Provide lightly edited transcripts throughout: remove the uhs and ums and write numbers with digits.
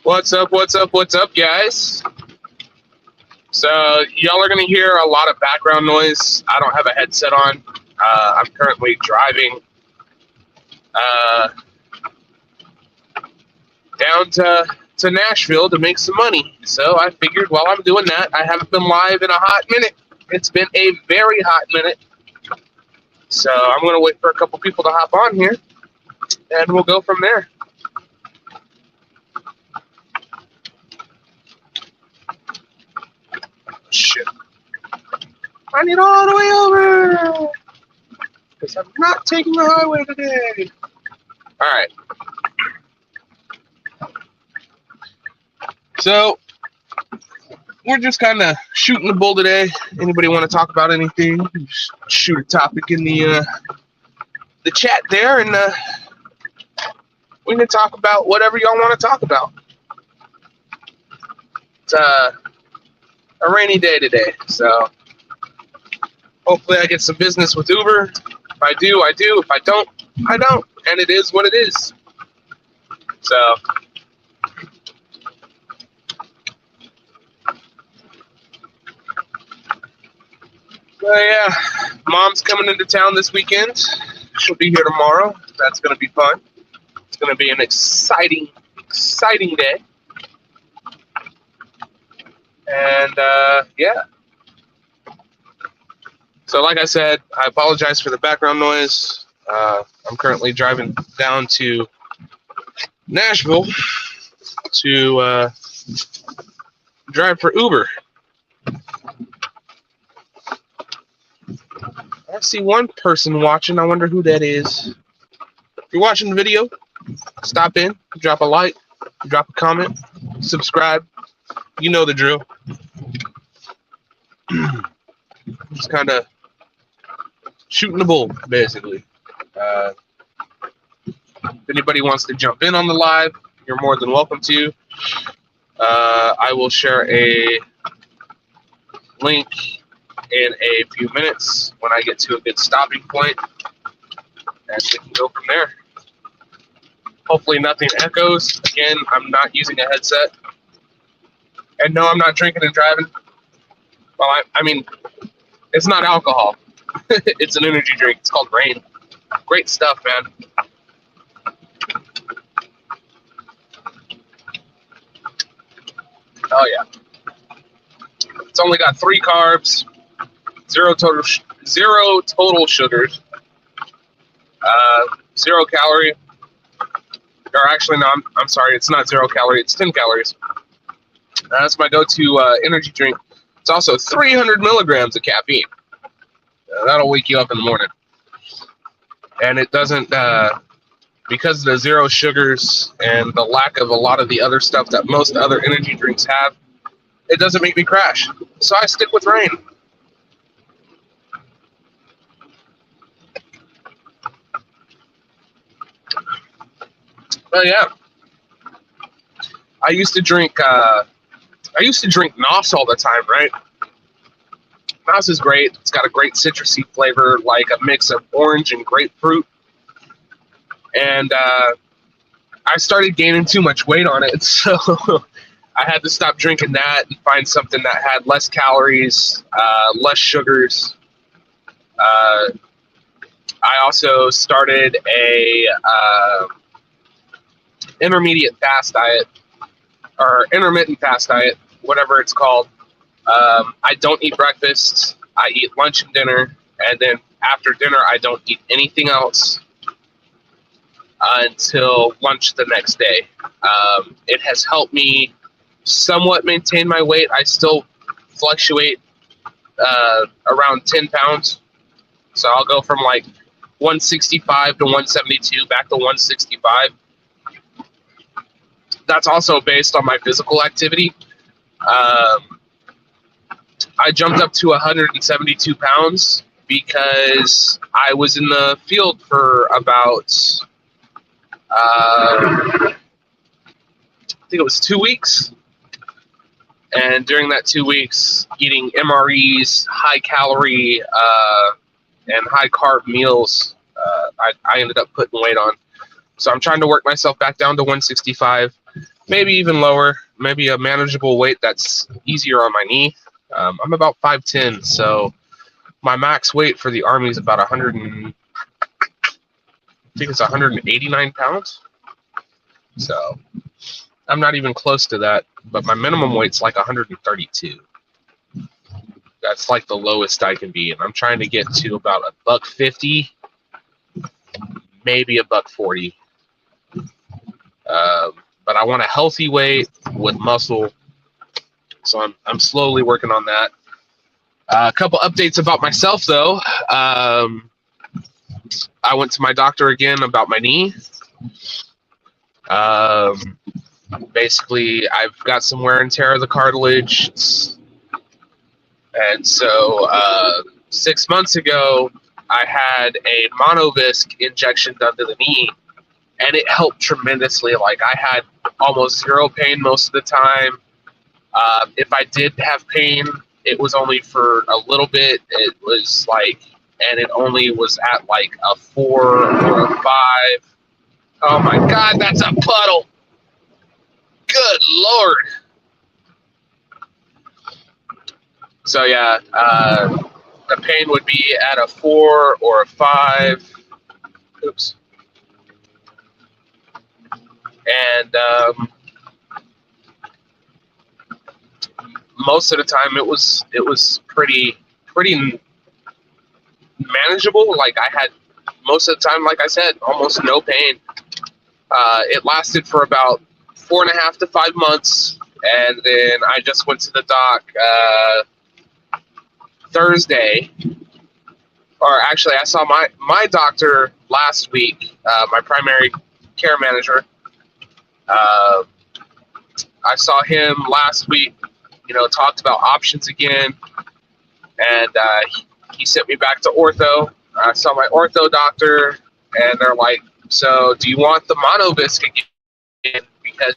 What's up, guys? So, y'all are going to hear a lot of background noise. I don't have a headset on. I'm currently driving down to Nashville to make some money. So, I figured while I'm doing that, I haven't been live in a hot minute. It's been a very hot minute. So, I'm going to wait for a couple people to hop on here, and we'll go from there. Shit. I need all the way over because I'm not taking the highway today. All right. So we're just kind of shooting the bull today. Anybody want to talk about anything? Just shoot a topic in the chat there, and we can talk about whatever y'all want to talk about. It's a rainy day today, so hopefully I get some business with Uber. If I do, I do. If I don't, I don't. And it is what it is. So, yeah, Mom's coming into town this weekend. She'll be here tomorrow. That's going to be fun. It's going to be an exciting day. And, yeah. So, like I said, I apologize for the background noise. I'm currently driving down to Nashville to drive for Uber. I see one person watching. I wonder who that is. If you're watching the video, stop in, drop a like, drop a comment, subscribe. You know the drill. Just kind of shooting the bull, basically. If anybody wants to jump in on the live, you're more than welcome to. I will share a link in a few minutes when I get to a good stopping point, and we can go from there. Hopefully nothing echoes. Again, I'm not using a headset. And no, I'm not drinking and driving. Well, I mean, it's not alcohol. It's an energy drink. It's called Rain. Great stuff, man. Oh, yeah. It's only got 3 carbs, zero total sugars, 0 calorie. Or actually, no, I'm sorry. It's not 0 calorie. It's 10 calories. That's my go-to energy drink. It's also 300 milligrams of caffeine. That'll wake you up in the morning. And it doesn't, because of the 0 sugars and the lack of a lot of the other stuff that most other energy drinks have, it doesn't make me crash. So I stick with Rain. But yeah, I used to drink Nos all the time, right? Nos is great. It's got a great citrusy flavor, like a mix of orange and grapefruit. And I started gaining too much weight on it, so I had to stop drinking that and find something that had less calories, less sugars. I also started a intermediate fast diet, or intermittent fast diet, whatever it's called. I don't eat breakfast. I eat lunch and dinner, and then after dinner, I don't eat anything else until lunch the next day. It has helped me somewhat maintain my weight. I still fluctuate around 10 pounds. So I'll go from like 165 to 172 back to 165. That's also based on my physical activity. I jumped up to 172 pounds because I was in the field for about, I think it was 2 weeks. And during that 2 weeks, eating MREs, high calorie, and high carb meals, I ended up putting weight on. So I'm trying to work myself back down to 165. maybe even lower, maybe a manageable weight that's easier on my knee. I'm about 5'10", so my max weight for the Army is about 100 and I think it's 189 pounds. So I'm not even close to that, but my minimum weight's like 132. That's like the lowest I can be, and I'm trying to get to about $150, maybe $140. But I want a healthy weight with muscle, so I'm slowly working on that. A couple updates about myself, though. I went to my doctor again about my knee. Basically, I've got some wear and tear of the cartilage. And so 6 months ago, I had a monovisc injection done to the knee, and it helped tremendously. Like, I had almost zero pain most of the time. If I did have pain, it was only for a little bit. It was like, and it only was at like a 4 or a 5. Oh my God, that's a puddle. Good Lord. So yeah, the pain would be at a 4 or a 5. Oops. And most of the time it was pretty manageable. Like, I had most of the time, like I said, almost no pain. It lasted for about 4.5 to 5 months, and then I just went to the doc Thursday. Or actually, I saw my doctor last week, my primary care manager. I saw him last week, talked about options again, and he sent me back to ortho. I saw my ortho doctor, and they're like, so do you want the monovisc again? Because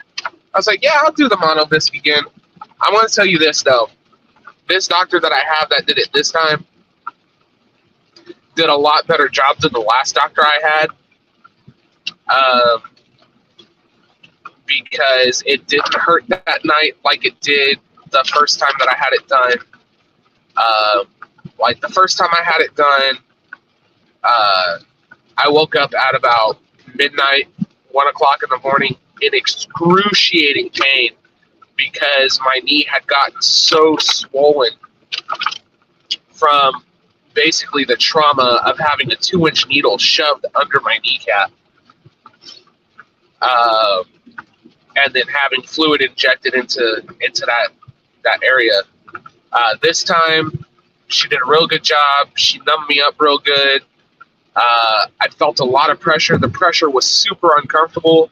I was like, yeah, I'll do the monovisc again. I want to tell you this, though. This doctor that I have that did it this time did a lot better job than the last doctor I had. Because it didn't hurt that night like it did the first time that I had it done. Like, the first time I had it done, I woke up at about midnight, 1 o'clock in the morning, in excruciating pain because my knee had gotten so swollen from basically the trauma of having a 2-inch needle shoved under my kneecap. And then having fluid injected into that area. This time, she did a real good job. She numbed me up real good. I felt a lot of pressure. The pressure was super uncomfortable.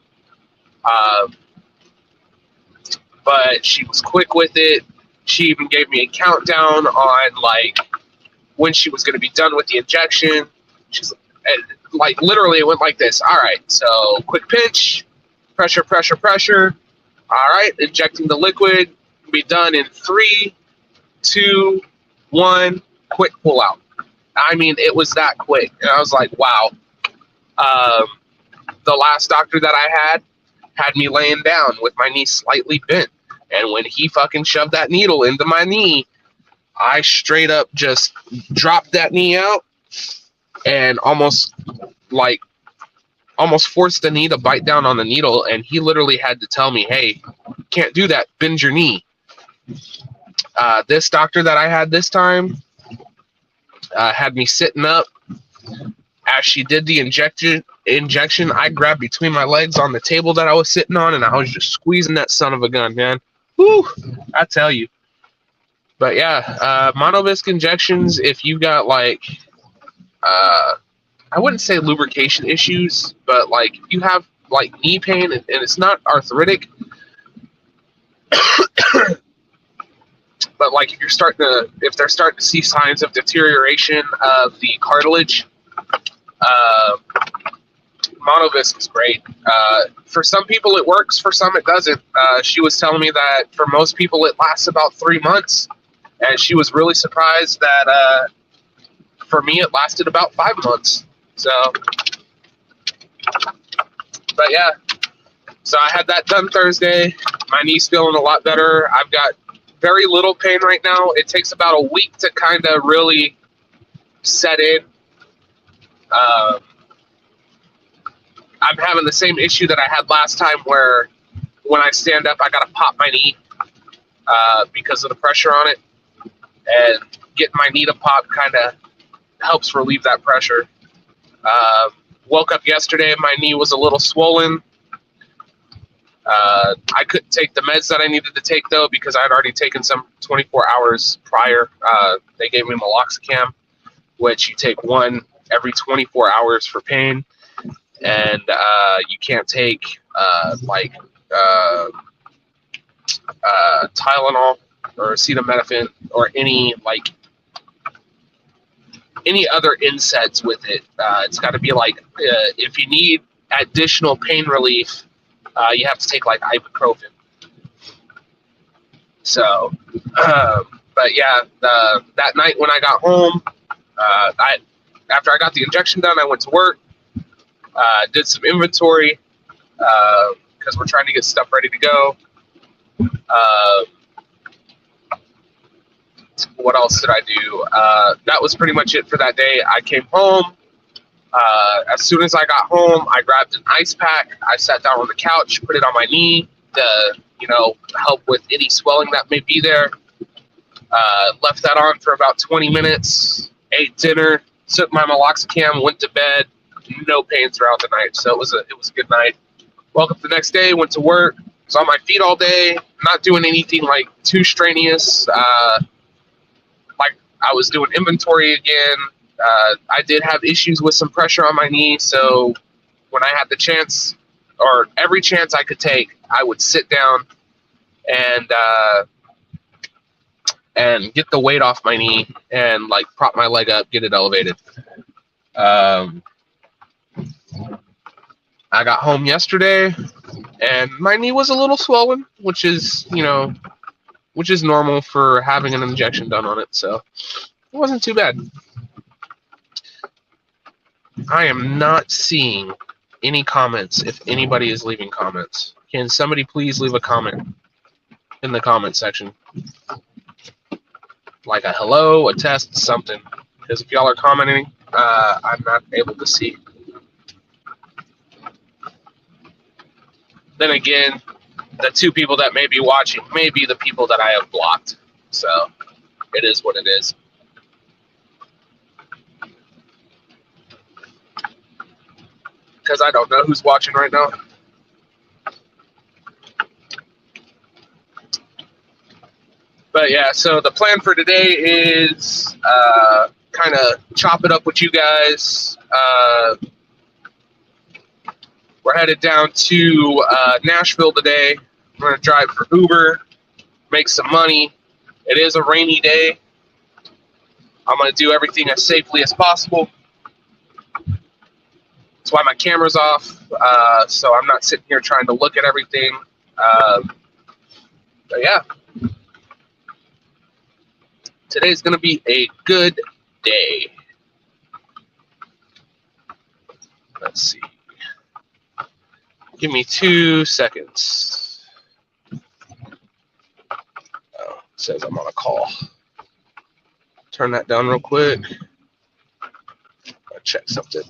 But she was quick with it. She even gave me a countdown on, like, when she was going to be done with the injection. She's like, literally, it went like this. All right, so quick pinch. Pressure, pressure, pressure. All right, injecting the liquid. Be done in 3, 2, 1. Quick pull out. I mean, it was that quick. And I was like, wow. The last doctor that I had me laying down with my knee slightly bent. And when he fucking shoved that needle into my knee, I straight up just dropped that knee out and almost forced the knee to bite down on the needle, and he literally had to tell me, hey, can't do that, bend your knee. This doctor that I had this time had me sitting up. As she did the injection, I grabbed between my legs on the table that I was sitting on, and I was just squeezing that son of a gun, man. Whew, I tell you. But yeah, monovisc injections, if you got like... I wouldn't say lubrication issues, but like you have like knee pain and it's not arthritic, but like if they're starting to see signs of deterioration of the cartilage, monovisc is great. For some people it works, for some it doesn't. She was telling me that for most people it lasts about 3 months, and she was really surprised that for me it lasted about 5 months. So, but yeah, So I had that done Thursday. My knee's feeling a lot better. I've got very little pain right now. It takes about a week to kind of really set in. I'm having the same issue that I had last time where when I stand up, I got to pop my knee because of the pressure on it. And getting my knee to pop kind of helps relieve that pressure. Woke up yesterday, my knee was a little swollen. I couldn't take the meds that I needed to take, though, because I had already taken some 24 hours prior. They gave me meloxicam, which you take one every 24 hours for pain. And you can't take Tylenol or acetaminophen or any other NSAIDs with it. It's got to be if you need additional pain relief, you have to take like ibuprofen. So, but yeah, that night when I got home, after I got the injection done, I went to work, did some inventory because we're trying to get stuff ready to go. What else did I do? That was pretty much it for that day. I came home. As soon as I got home, I grabbed an ice pack. I sat down on the couch, put it on my knee to, help with any swelling that may be there. Left that on for about 20 minutes, ate dinner, took my meloxicam, went to bed. No pain throughout the night, so it was a good night. Woke up the next day, went to work, was on my feet all day, not doing anything too strenuous. I was doing inventory again. I did have issues with some pressure on my knee, so when I had the chance, or every chance I could take, I would sit down and get the weight off my knee and prop my leg up, get it elevated. I got home yesterday and my knee was a little swollen, which is normal for having an injection done on it. So it wasn't too bad. I am not seeing any comments. If anybody is leaving comments, can somebody please leave a comment in the comment section? Like a hello, a test, something. Because if y'all are commenting, I'm not able to see. Then again, the two people that may be watching may be the people that I have blocked. So it is what it is. Because I don't know who's watching right now. But yeah, so the plan for today is kind of chop it up with you guys. We're headed down to Nashville today. We're going to drive for Uber, make some money. It is a rainy day. I'm going to do everything as safely as possible. That's why my camera's off, so I'm not sitting here trying to look at everything. But yeah, today's going to be a good day. Let's see. Give me 2 seconds. Oh, it says I'm on a call. Turn that down real quick. I'll check something.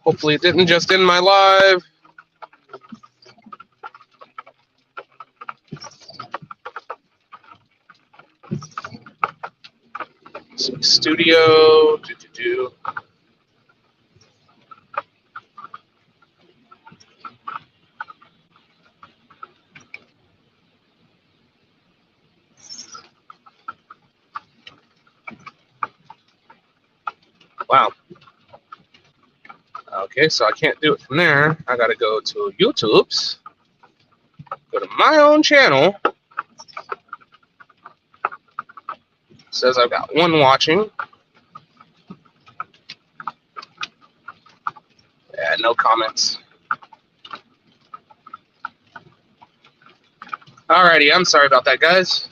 Hopefully it didn't just end my live. Studio. Wow. Okay, so I can't do it from there. I gotta go to YouTube's. Go to my own channel. It says I've got one watching. Yeah, no comments. Alrighty, I'm sorry about that, guys.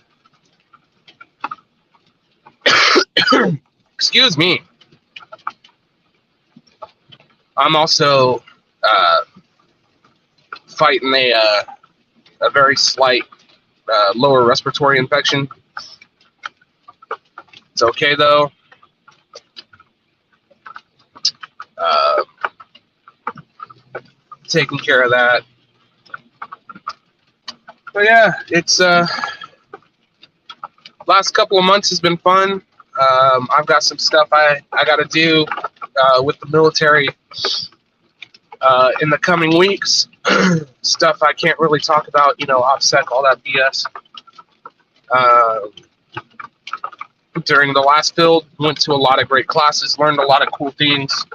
Excuse me. I'm also fighting a very slight lower respiratory infection. It's okay though. Taking care of that. But yeah, it's last couple of months has been fun. I've got some stuff I got to do with the military in the coming weeks. Stuff I can't really talk about, OPSEC, all that BS. During the last build, went to a lot of great classes, learned a lot of cool things.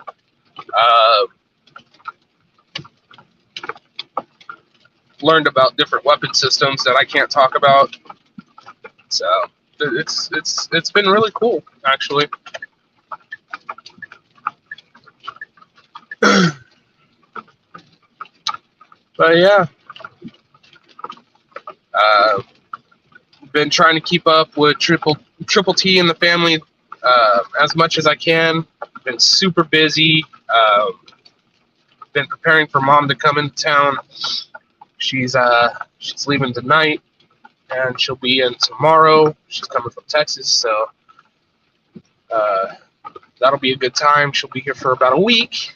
Learned about different weapon systems that I can't talk about. So it's been really cool, actually. But yeah, been trying to keep up with triple T in the family as much as I can. Been super busy. Been preparing for Mom to come into town. She's leaving tonight, and she'll be in tomorrow. She's coming from Texas, so that'll be a good time. She'll be here for about a week.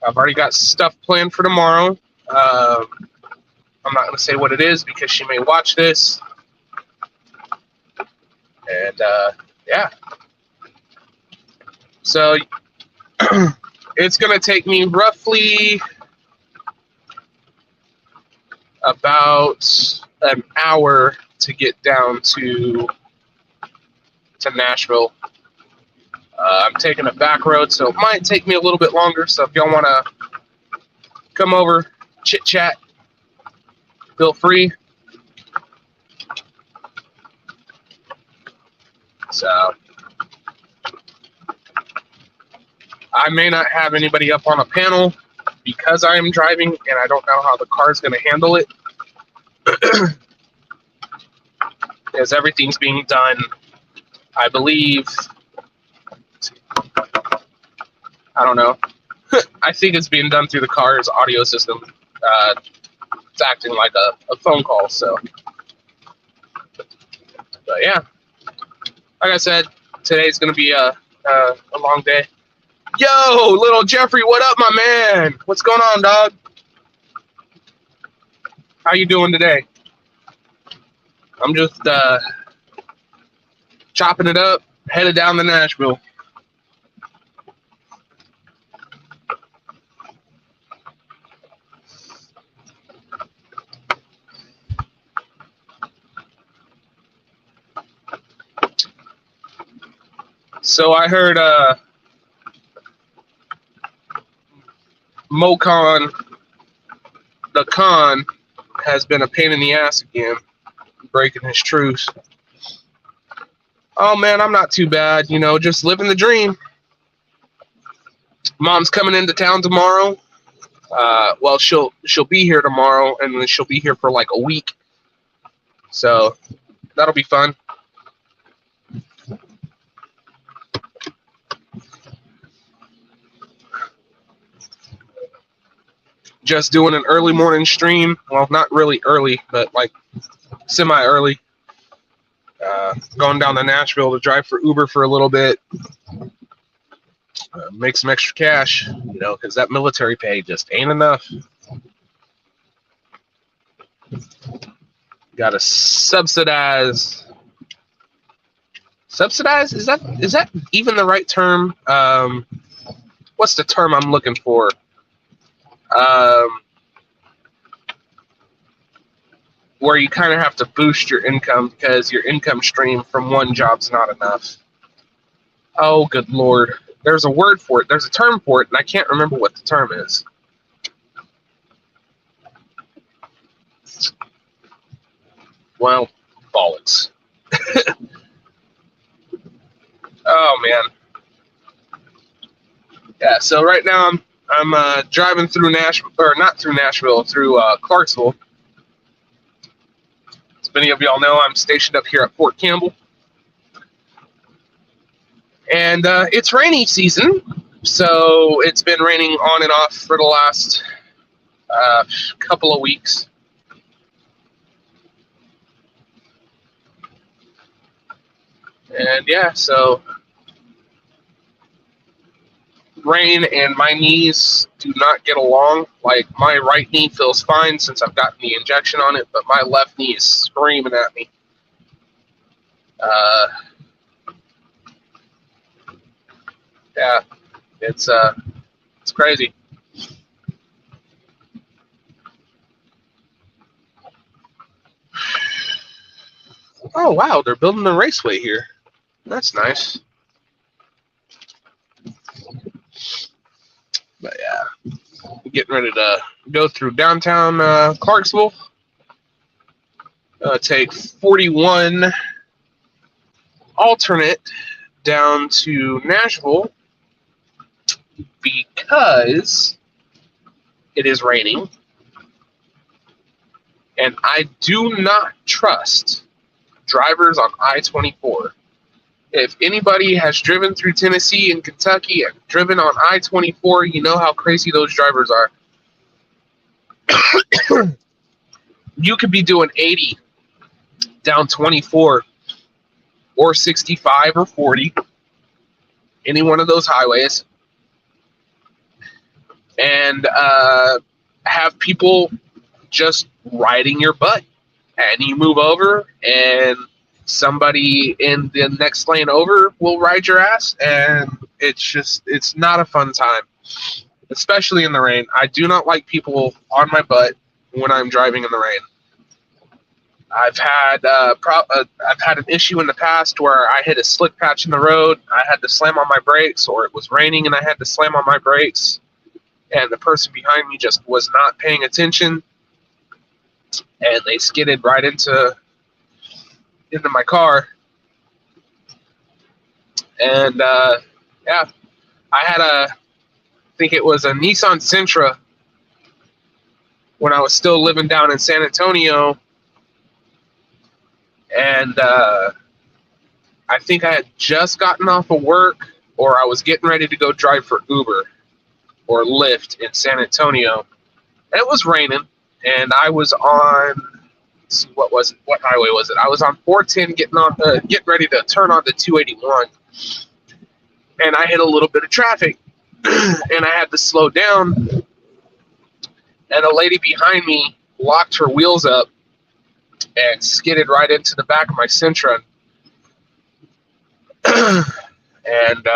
I've already got stuff planned for tomorrow. I'm not going to say what it is because she may watch this. And yeah. So it's going to take me roughly about an hour to get down to Nashville. I'm taking a back road, so it might take me a little bit longer. So if y'all want to come over, chit chat, feel free. So I may not have anybody up on a panel because I am driving and I don't know how the car is going to handle it. Because everything's being done, I believe, I don't know. I think it's being done through the car's audio system. It's acting like a phone call, so. But yeah, like I said, today's going to be a long day. Yo, little Jeffrey, what up, my man? What's going on, dog? How you doing today? I'm just chopping it up, headed down to Nashville. So I heard Mocon, the con, has been a pain in the ass again, breaking his truce. Oh man, I'm not too bad, just living the dream. Mom's coming into town tomorrow. Well, she'll be here tomorrow, and then she'll be here for like a week. So that'll be fun. Just doing an early morning stream. Well, not really early, but like semi-early. Going down to Nashville to drive for Uber for a little bit. Make some extra cash, because that military pay just ain't enough. Got to subsidize. Subsidize? Is that even the right term? What's the term I'm looking for? Where you kind of have to boost your income because your income stream from one job's not enough. Oh, good Lord. There's a word for it. There's a term for it, and I can't remember what the term is. Well, bollocks. Oh, man. Yeah, so right now I'm driving through Nashville, or not through Nashville, through Clarksville. As many of y'all know, I'm stationed up here at Fort Campbell. And it's rainy season, so it's been raining on and off for the last couple of weeks. And yeah, so rain and my knees do not get along. Like, my right knee feels fine since I've gotten the injection on it, but my left knee is screaming at me. Yeah, it's crazy. Oh wow, they're building a raceway here. That's nice. But yeah, getting ready to go through downtown Clarksville. Take 41 alternate down to Nashville because it is raining, and I do not trust drivers on I-24. If anybody has driven through Tennessee and Kentucky and driven on I-24, you know how crazy those drivers are. You could be doing 80 down 24 or 65 or 40, any one of those highways, and have people just riding your butt. And you move over, and somebody in the next lane over will ride your ass, and it's not a fun time, especially in the rain. I do not like people on my butt when I'm driving in the rain. I've had an issue in the past where I hit a slick patch in the road. I had to slam on my brakes, or it was raining and I had to slam on my brakes, and the person behind me just was not paying attention, and they skidded right into my car. And yeah, I had I think it was a Nissan Sentra when I was still living down in San Antonio, and I think I had just gotten off of work, or I was getting ready to go drive for Uber or Lyft in San Antonio. And it was raining, and I was on, let's see, what highway was it? I was on 410 getting ready to turn on the 281, and I hit a little bit of traffic, and I had to slow down, and a lady behind me locked her wheels up and skidded right into the back of my Sentra. And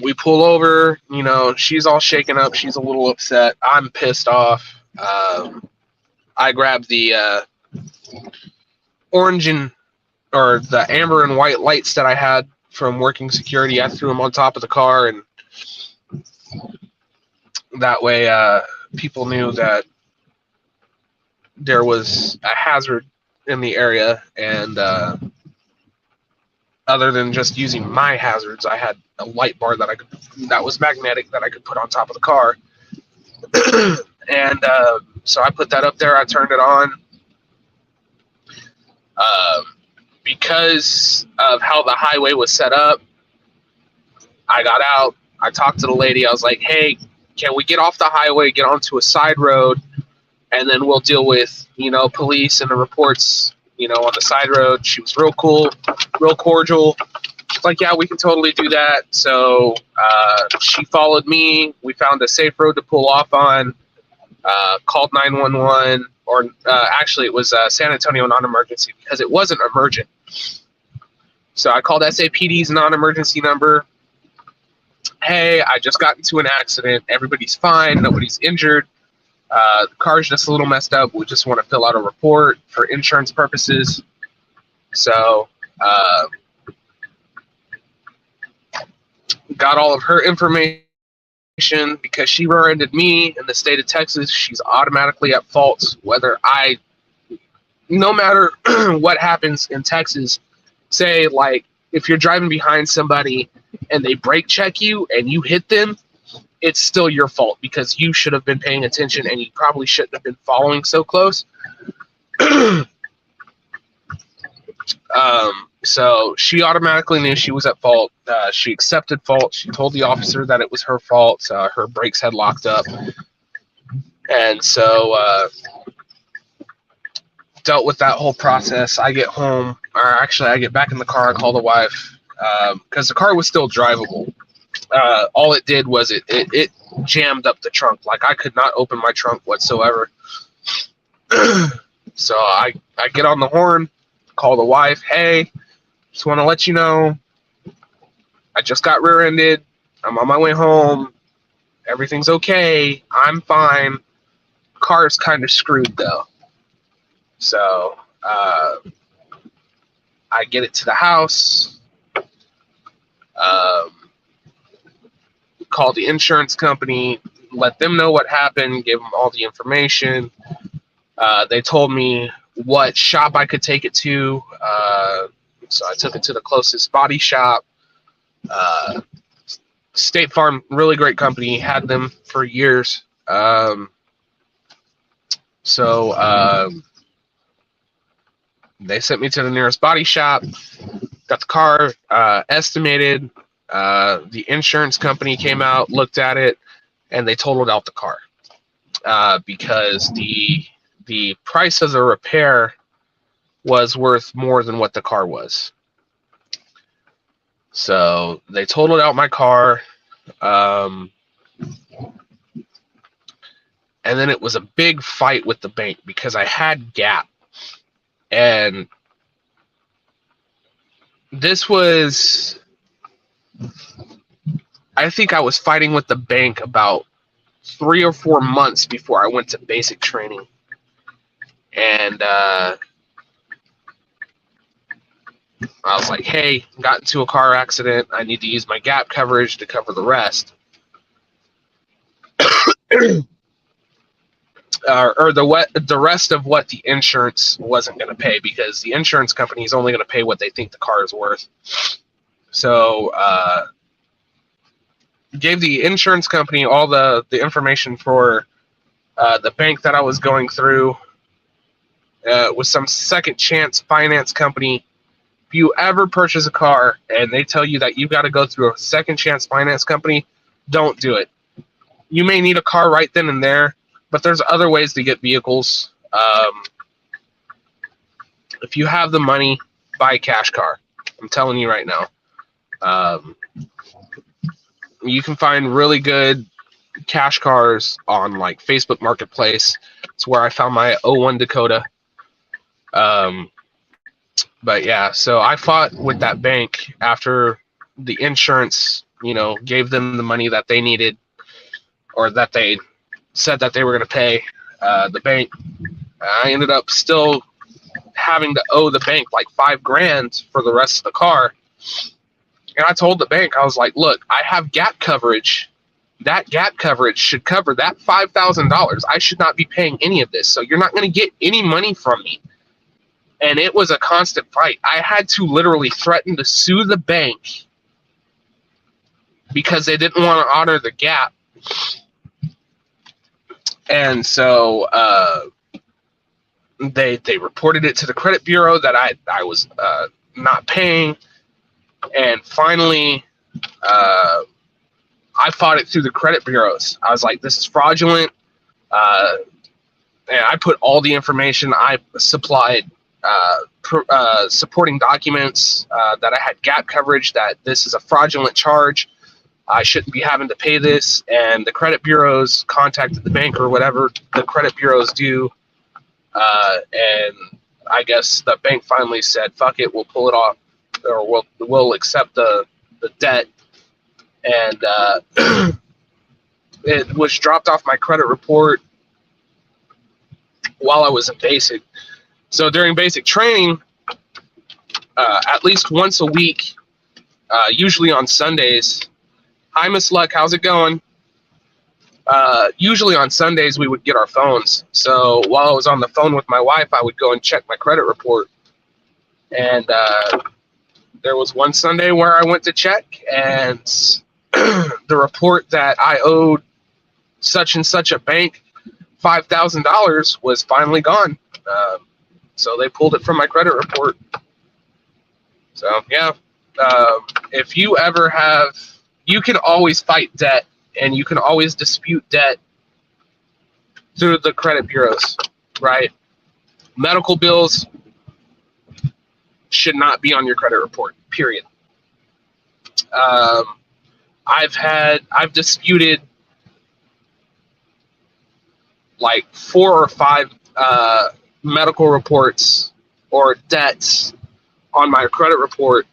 we pull over. You know, she's all shaken up. She's a little upset. I'm pissed off. I grabbed the orange or the amber and white lights that I had from working security. I threw them on top of the car, and that way people knew that there was a hazard in the area. And other than just using my hazards, I had a light bar that was magnetic that I could put on top of the car. And so I put that up there. I turned it on. Because of how the highway was set up, I got out. I talked to the lady. I was like, hey, can we get off the highway, get onto a side road, and then we'll deal with, police and the reports, on the side road. She was real cool, real cordial. She's like, yeah, we can totally do that. So she followed me. We found a safe road to pull off on, called 911, or actually it was San Antonio non-emergency because it wasn't emergent. So I called SAPD's non-emergency number. Hey, I just got into an accident. Everybody's fine. Nobody's injured. The car's just a little messed up. We just want to fill out a report for insurance purposes. So got all of her information. Because she rear-ended me in the state of Texas, she's automatically at fault. No matter what happens in Texas, say, like, if you're driving behind somebody and they brake check you and you hit them, it's still your fault because you should have been paying attention and you probably shouldn't have been following so close. So she automatically knew she was at fault. She accepted fault. She told the officer that it was her fault. Her brakes had locked up. And so dealt with that whole process. I get home, or actually I get back in the car. I call the wife because the car was still drivable. All it did was it jammed up the trunk. Like I could not open my trunk whatsoever. So I get on the horn, call the wife. Hey, just want to let you know, I just got rear-ended. I'm on my way home. Everything's okay. I'm fine. Car's kind of screwed though. So I get it to the house. Call the insurance company, let them know what happened, gave them all the information. They told me what shop I could take it to. So I took it to the closest body shop. State Farm, really great company, had them for years. So they sent me to the nearest body shop, got the car estimated. The insurance company came out, looked at it, and they totaled out the car because the price of the repair was worth more than what the car was. So they totaled out my car, and then it was a big fight with the bank because I had Gap, and this was, I think I was fighting with the bank about 3 or 4 months before I went to basic training. And I was like, hey, got into a car accident. I need to use my Gap coverage to cover the rest. Or the rest of what the insurance wasn't going to pay, because the insurance company is only going to pay what they think the car is worth. So gave the insurance company all the information for the bank that I was going through with some second chance finance company. If you ever purchase a car and they tell you that you've got to go through a second chance finance company, don't do it. You may need a car right then and there, but there's other ways to get vehicles. If you have the money, buy a cash car. I'm telling you right now. You can find really good cash cars on like Facebook Marketplace. It's where I found my 01 Dakota. But yeah, so I fought with that bank after the insurance, gave them the money that they needed, or that they said that they were going to pay the bank. I ended up still having to owe the bank like $5,000 for the rest of the car. And I told the bank, I was like, look, I have Gap coverage. That Gap coverage should cover that $5,000. I should not be paying any of this. So you're not going to get any money from me. And it was a constant fight. I had to literally threaten to sue the bank because they didn't want to honor the Gap. And so they reported it to the credit bureau that I was not paying. And finally, I fought it through the credit bureaus. I was like, this is fraudulent. And I put all the information. I supplied supporting documents that I had Gap coverage, that this is a fraudulent charge. I shouldn't be having to pay this. And the credit bureaus contacted the bank, or whatever the credit bureaus do. And I guess the bank finally said, fuck it, we'll pull it off, or we'll accept the debt. And it was dropped off my credit report while I was in basic. So during basic training, at least once a week, usually on Sundays. Hi, Miss Luck, how's it going? Usually on Sundays we would get our phones. So while I was on the phone with my wife, I would go and check my credit report. And there was one Sunday where I went to check, and the report that I owed such and such a bank $5,000 was finally gone. So they pulled it from my credit report. So yeah, if you ever have, you can always fight debt, and you can always dispute debt through the credit bureaus, right? Medical bills should not be on your credit report, period. I've disputed like 4 or 5 medical reports or debts on my credit report,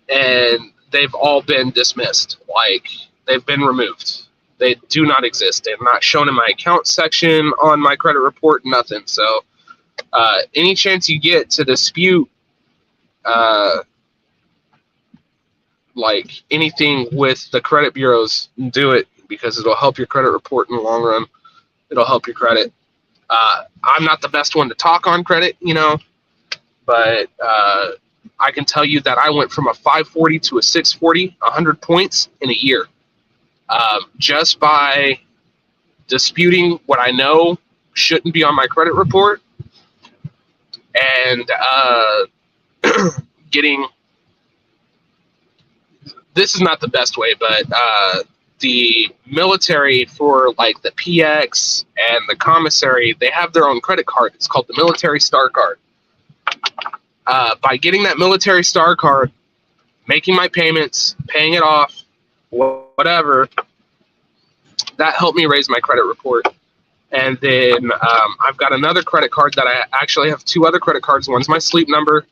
and they've all been dismissed. Like, they've been removed. They do not exist. They're not shown in my account section on my credit report, nothing. So any chance you get to dispute like anything with the credit bureaus, do it, because it'll help your credit report in the long run. It'll help your credit. I'm not the best one to talk on credit, but I can tell you that I went from a 540 to a 640, 100 points in a year, just by disputing what I know shouldn't be on my credit report, and getting, this is not the best way, but the military, for like the PX and the commissary, they have their own credit card. It's called the Military Star Card. By getting that Military Star Card, making my payments, paying it off, whatever, that helped me raise my credit report. And then I've got another credit card that I actually have 2 other credit cards. One's my Sleep Number,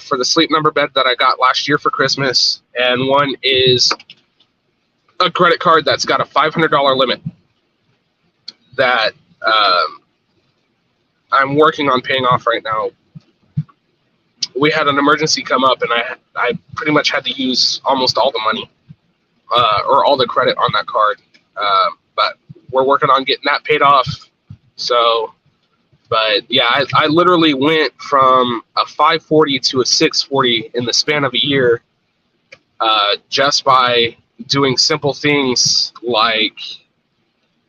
for the Sleep Number bed that I got last year for Christmas. And one is a credit card that's got a $500 limit that I'm working on paying off right now. We had an emergency come up, and I pretty much had to use almost all the money or all the credit on that card. But we're working on getting that paid off. So, but yeah, I literally went from a 540 to a 640 in the span of a year, just by doing simple things like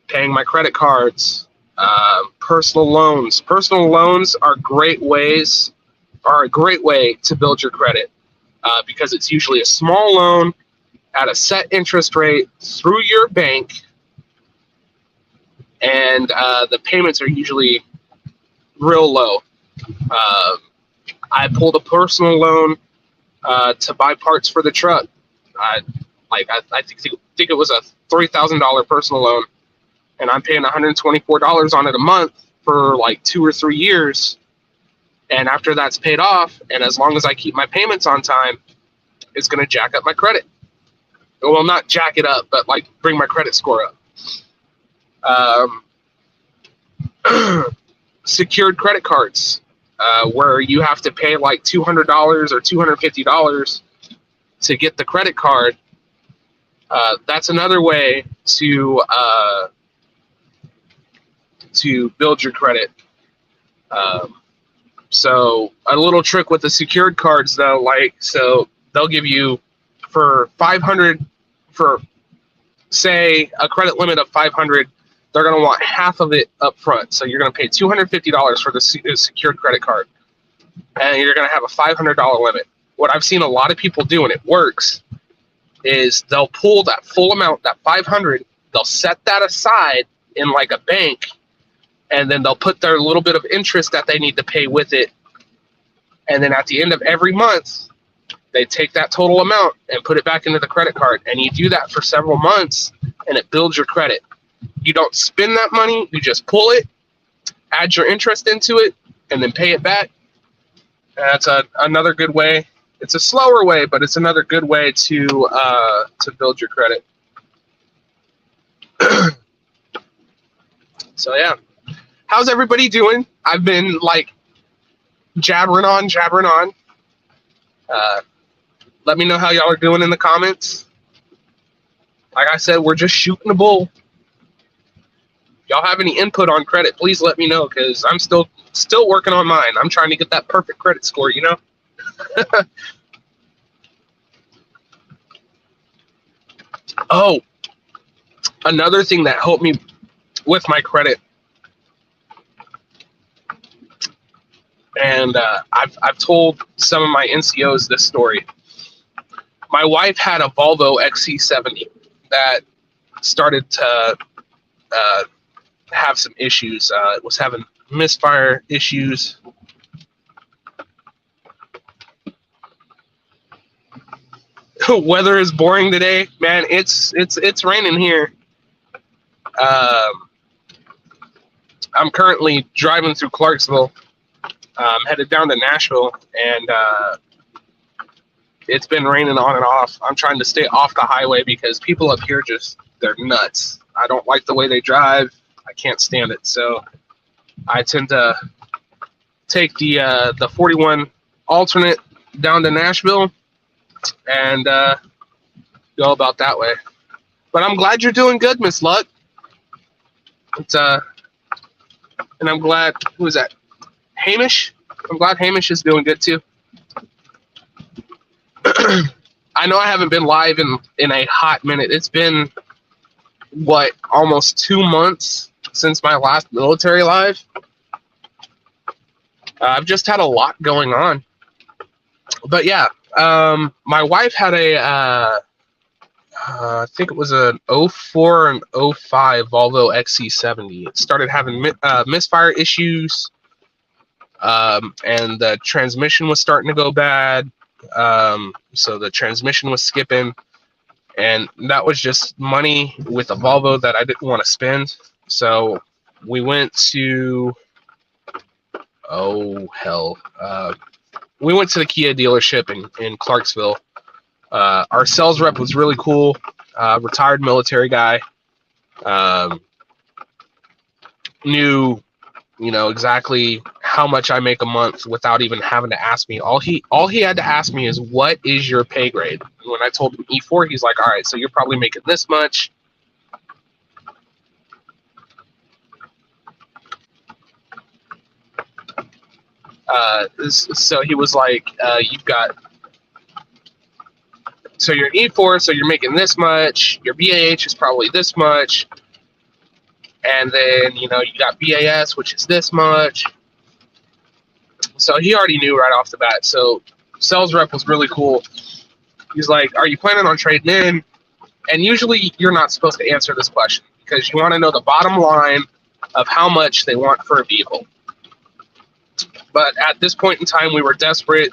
paying my credit cards, personal loans. Personal loans are a great way to build your credit, because it's usually a small loan at a set interest rate through your bank, and the payments are usually real low. I pulled a personal loan to buy parts for the truck. I think it was a $3,000 personal loan, and I'm paying $124 on it a month for like 2 or 3 years. And after that's paid off, and as long as I keep my payments on time, it's going to jack up my credit. Well, not jack it up, but like bring my credit score up. Secured credit cards, where you have to pay like $200 or $250 to get the credit card. That's another way to build your credit. So a little trick with the secured cards, though, so they'll give you for 500, for say a credit limit of 500, they're going to want half of it up front. So you're going to pay $250 for the secured credit card, and you're going to have a $500 limit. What I've seen a lot of people do, and it works, is they'll pull that full amount, that 500, they'll set that aside in like a bank, and then they'll put their little bit of interest that they need to pay with it. And then at the end of every month, they take that total amount and put it back into the credit card. And you do that for several months, and it builds your credit. You don't spend that money, you just pull it, add your interest into it, and then pay it back. And that's another good way. It's a slower way, but it's another good way to build your credit. So yeah, how's everybody doing? I've been like jabbering on. Let me know how y'all are doing in the comments. Like I said, we're just shooting the bull. Y'all have any input on credit, please let me know, because I'm still working on mine. I'm trying to get that perfect credit score, Oh, another thing that helped me with my credit, And I've told some of my NCOs this story. My wife had a Volvo XC70 that started to have some issues. It was having misfire issues. Weather is boring today, man. It's raining here. I'm currently driving through Clarksville, headed down to Nashville, and it's been raining on and off. I'm trying to stay off the highway because people up here they're nuts. I don't like the way they drive. I can't stand it. So I tend to take the 41 alternate down to Nashville and go about that way. But I'm glad you're doing good, Miss Luck. And I'm glad, who is that? Hamish? I'm glad Hamish is doing good too. I know I haven't been live in a hot minute. It's been, almost 2 months since my last military live. I've just had a lot going on. But yeah, my wife had I think it was an 04 and 05 Volvo XC70. It started having misfire issues, and the transmission was starting to go bad. So the transmission was skipping, and that was just money with a Volvo that I didn't want to spend. So we went to, we went to the Kia dealership in Clarksville. Our sales rep was really cool, retired military guy, knew, exactly how much I make a month without even having to ask me. All he had to ask me is, what is your pay grade? And when I told him E4, he's like, all right, so you're probably making this much. So he was like, so you're an E4, so you're making this much. Your BAH is probably this much. And then, you got BAS, which is this much. So he already knew right off the bat. So sales rep was really cool. He's like, are you planning on trading in? And usually you're not supposed to answer this question because you want to know the bottom line of how much they want for a vehicle. But at this point in time, we were desperate.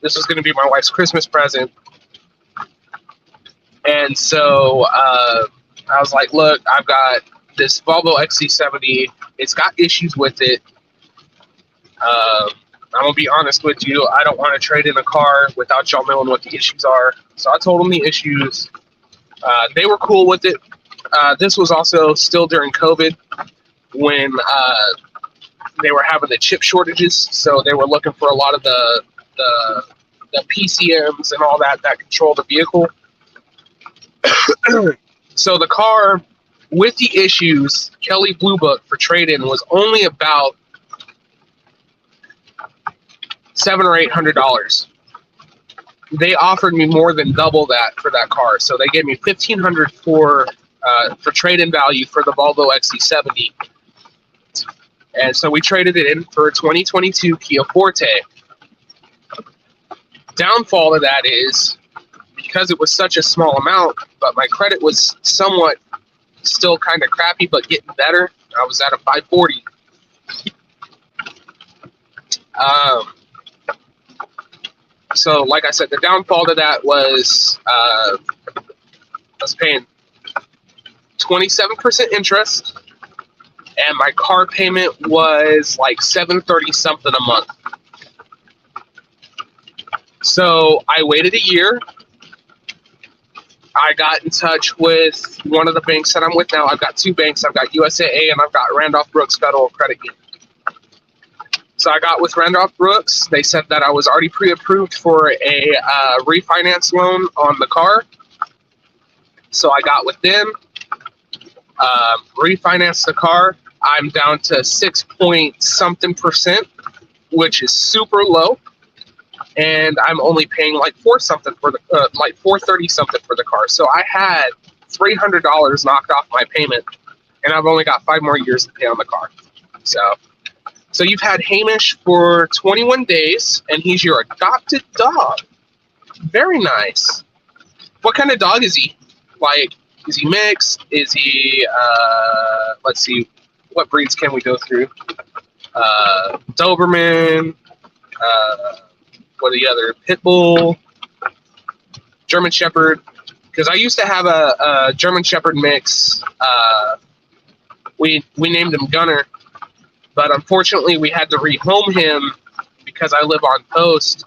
This was going to be my wife's Christmas present. And so I was like, look, I've got this Volvo XC70. It's got issues with it. I'm going to be honest with you. I don't want to trade in a car without y'all knowing what the issues are. So I told them the issues. They were cool with it. This was also still during COVID when they were having the chip shortages. So they were looking for a lot of the PCMs and all that control the vehicle. So the car with the issues, Kelly Blue Book for trade-in was only about $700 or $800. They offered me more than double that for that car, so they gave me $1,500 for trade-in value for the Volvo XC70, and so we traded it in for a 2022 Kia Forte. Downfall to that is because it was such a small amount, but my credit was somewhat still kind of crappy, but getting better. I was at a 540. So, like I said, the downfall to that was I was paying 27% interest, and my car payment was like $730 something a month. So I waited a year. I got in touch with one of the banks that I'm with now. I've got two banks. I've got USAA and I've got Randolph Brooks Federal Credit Union. So I got with Randolph Brooks. They said that I was already pre-approved for a refinance loan on the car. So I got with them, refinanced the car. I'm down to 6 point something%, which is super low. And I'm only paying like $430 something for the car. So I had $300 knocked off my payment, and I've only got 5 more years to pay on the car. So So you've had Hamish for 21 days, and he's your adopted dog. Very nice. What kind of dog is he? Like, is he mixed? Is he, let's see, what breeds can we go through? Doberman, what are the other? Pit Bull, German Shepherd. Because I used to have a German Shepherd mix. We named him Gunner, but unfortunately we had to rehome him because I live on post,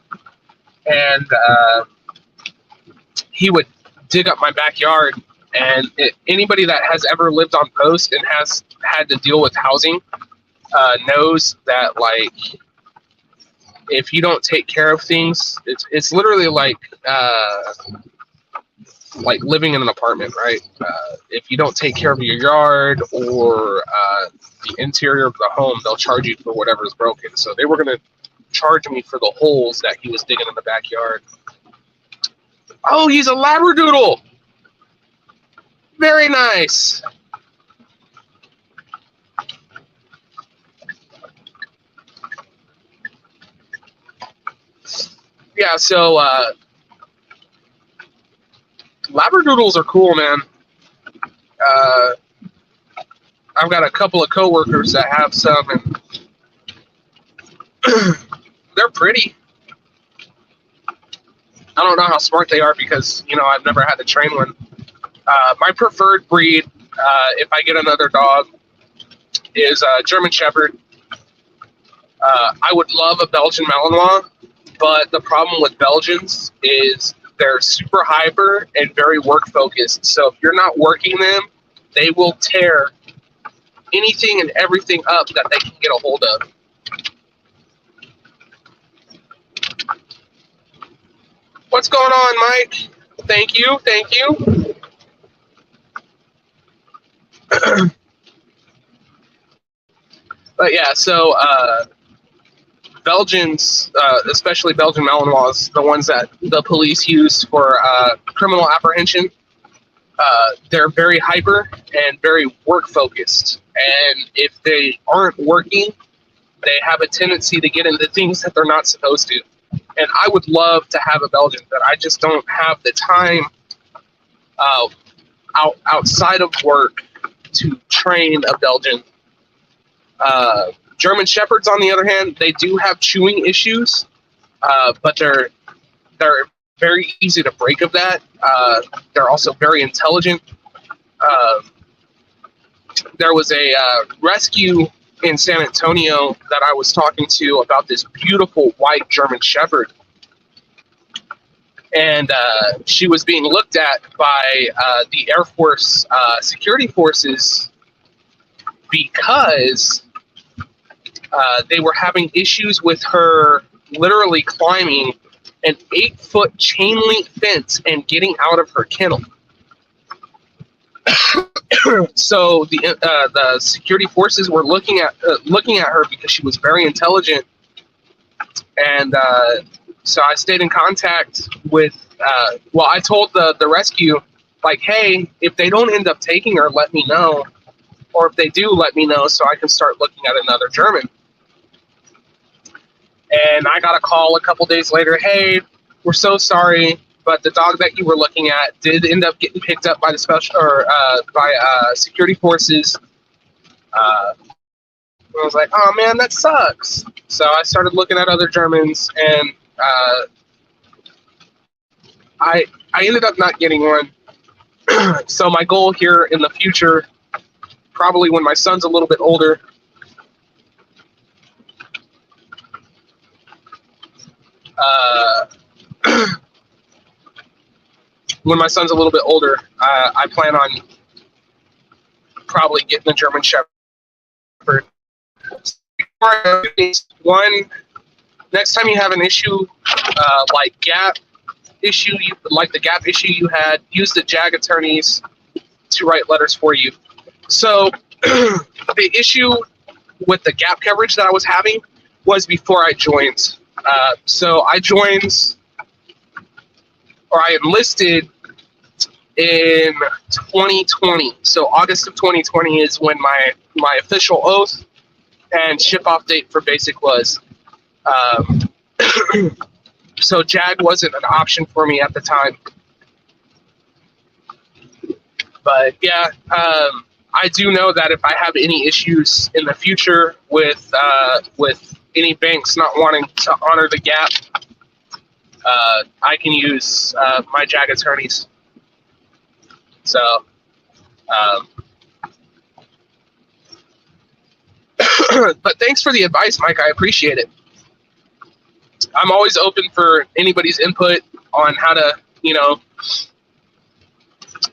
and he would dig up my backyard. And anybody that has ever lived on post and has had to deal with housing knows that, like, if you don't take care of things, it's literally like living in an apartment, right? If you don't take care of your yard or the interior of the home, they'll charge you for whatever's broken. So they were going to charge me for the holes that he was digging in the backyard. Oh, he's a Labradoodle. Very nice. Yeah, so Labradoodles are cool, man. I've got a couple of coworkers that have some, and they're pretty. I don't know how smart they are because, I've never had to train one. My preferred breed, if I get another dog, is German Shepherd. I would love a Belgian Malinois, but the problem with Belgians is they're super hyper and very work focused. So if you're not working them, they will tear anything and everything up that they can get a hold of. What's going on, Mike? Thank you. But yeah, so Belgians, especially Belgian Malinois, the ones that the police use for criminal apprehension, they're very hyper and very work focused. And if they aren't working, they have a tendency to get into things that they're not supposed to. And I would love to have a Belgian, but I just don't have the time outside of work to train a Belgian. German Shepherds, on the other hand, they do have chewing issues, but they're very easy to break of that. They're also very intelligent. There was a rescue in San Antonio that I was talking to about this beautiful white German Shepherd. And she was being looked at by the Air Force security forces because they were having issues with her literally climbing an 8-foot chain link fence and getting out of her kennel. So the security forces were looking at her because she was very intelligent, and so I stayed in contact with. I told the rescue, like, hey, if they don't end up taking her, let me know, or if they do, let me know so I can start looking at another German. And I got a call a couple days later. Hey, we're so sorry, but the dog that you were looking at did end up getting picked up by the security forces. I was like, oh man, that sucks. So I started looking at other Germans, and I ended up not getting one. So my goal here in the future, probably when my son's a little bit older, I plan on probably getting a German Shepherd. One, next time you have an issue like the gap issue you had, use the JAG attorneys to write letters for you. So the issue with the gap coverage that I was having was before I joined. So I enlisted in 2020. So August of 2020 is when my official oath and ship off date for basic was. Um, so Jag wasn't an option for me at the time. But yeah, I do know that if I have any issues in the future with any banks not wanting to honor the gap, I can use my Jag attorneys. So, but thanks for the advice, Mike. I appreciate it. I'm always open for anybody's input on how to,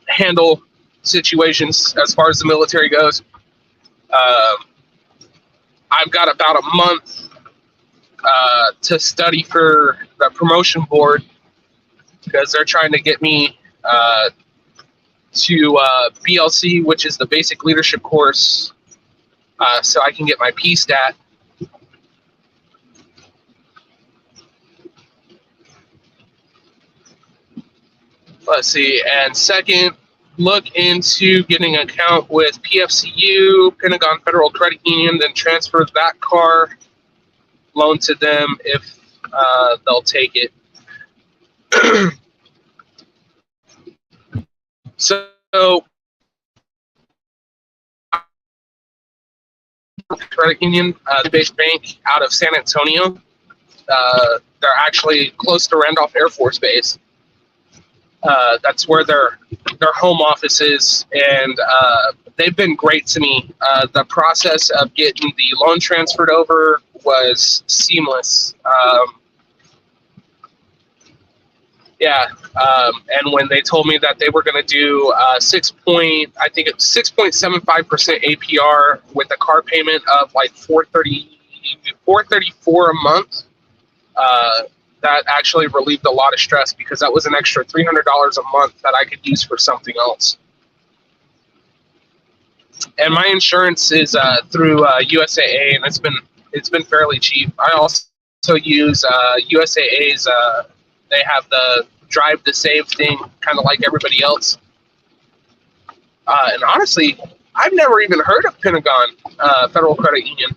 handle situations as far as the military goes. I've got about a month to study for the promotion board because they're trying to get me to BLC, which is the basic leadership course, so I can get my P-stat. Let's see, and second, look into getting an account with PFCU, Pentagon Federal Credit Union, then transfer that car loan to them if they'll take it. So, credit union, the base bank out of San Antonio. They're actually close to Randolph Air Force Base. That's where their home office is, and they've been great to me. The process of getting the loan transferred over was seamless. And when they told me that they were going to do 6.75% APR with a car payment of like $434 a month, that actually relieved a lot of stress because that was an extra $300 a month that I could use for something else. And my insurance is through USAA, and it's been fairly cheap. I also use USAA's. They have the drive to save thing, kind of like everybody else. And honestly, I've never even heard of Pentagon Federal Credit Union.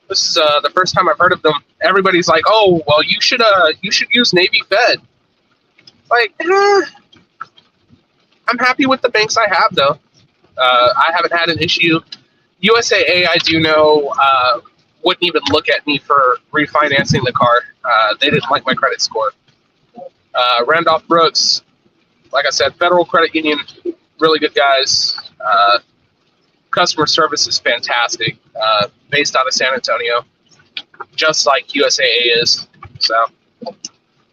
This is the first time I've heard of them. Everybody's like, "Oh, well, you should use Navy Fed." Like, I'm happy with the banks I have, though. I haven't had an issue. USAA, I do know, wouldn't even look at me for refinancing the car. They didn't like my credit score. Randolph Brooks, like I said, Federal Credit Union, really good guys. Customer service is fantastic, based out of San Antonio, just like USAA is. So,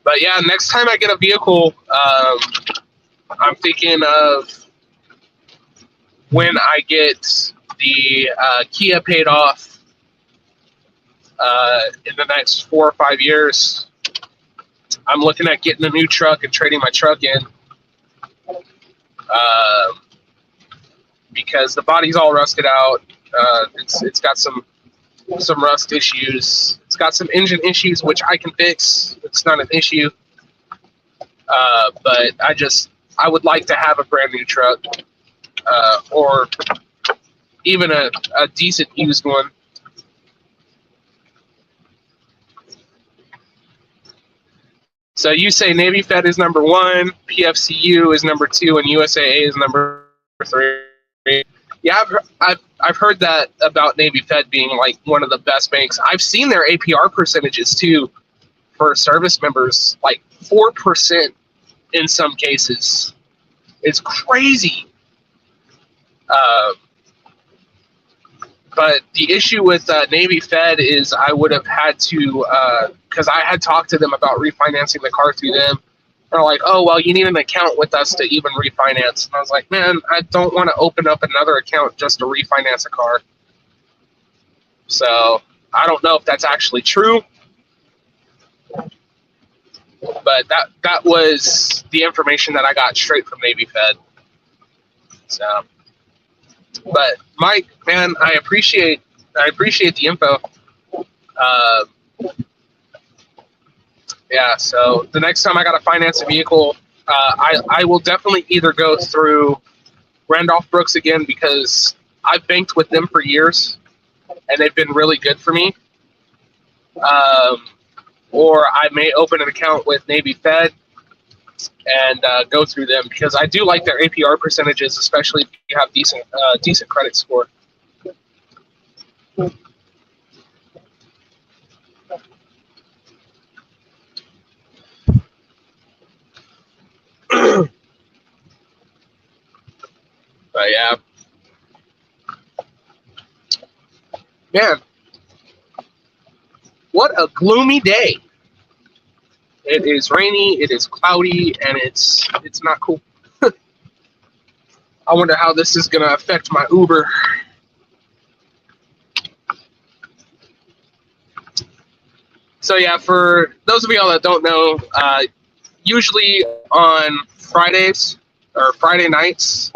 but yeah, next time I get a vehicle, I'm thinking of when I get the Kia paid off in the next 4 or 5 years. I'm looking at getting a new truck and trading my truck in. Because the body's all rusted out. It's got some rust issues. It's got some engine issues, which I can fix. It's not an issue. But I would like to have a brand new truck, or even a decent used one. So you say Navy Fed is number 1, PFCU is number 2, and USAA is number 3. Yeah, I've heard that about Navy Fed being like one of the best banks. I've seen their APR percentages too for service members, like 4% in some cases. It's crazy. But the issue with Navy Fed is I would have had to, because I had talked to them about refinancing the car through them. They're like, "Oh, well, you need an account with us to even refinance." And I was like, "Man, I don't want to open up another account just to refinance a car." So I don't know if that's actually true, but that was the information that I got straight from Navy Fed. So, but Mike, man, I appreciate the info. Yeah, so the next time I got to finance a vehicle, I will definitely either go through Randolph Brooks again because I've banked with them for years. and they've been really good for me. Or I may open an account with Navy Fed and go through them because I do like their APR percentages, especially if you have decent credit score. But yeah, man, what a gloomy day. It is rainy, it is cloudy, and it's not cool. I wonder how this is going to affect my Uber. So yeah, for those of y'all that don't know, usually on Fridays or Friday nights,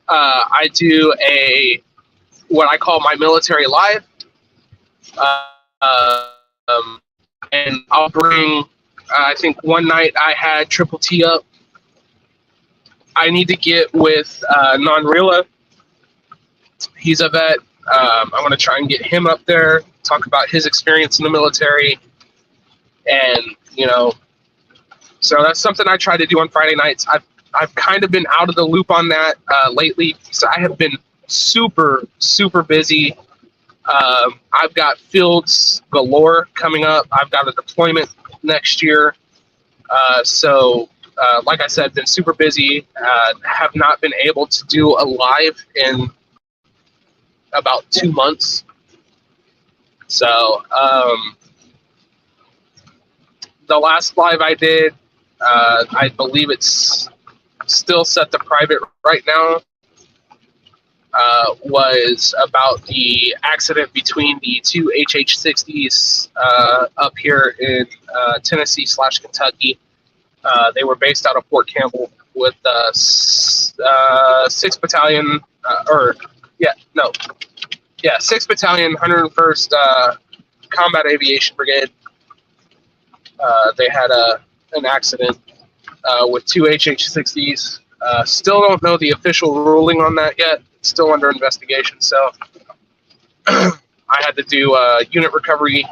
I do what I call my military live, and I'll bring. I think one night I had Triple T up. I need to get with Non-Rila. He's a vet. I'm going to try and get him up there, talk about his experience in the military, and so that's something I try to do on Friday nights. I've kind of been out of the loop on that lately, so I have been super busy. I've got fields galore coming up. I've got a deployment next year. So like I said, been super busy. Have not been able to do a live in about 2 months. So the last live I did, I believe it's still set to private right now, was about the accident between the two HH-60s up here in Tennessee/Kentucky. They were based out of Fort Campbell with 6th Battalion, 6th Battalion, 101st Combat Aviation Brigade. They had an accident with two HH-60s. Still don't know the official ruling on that yet. It's still under investigation. So I had to do unit recovery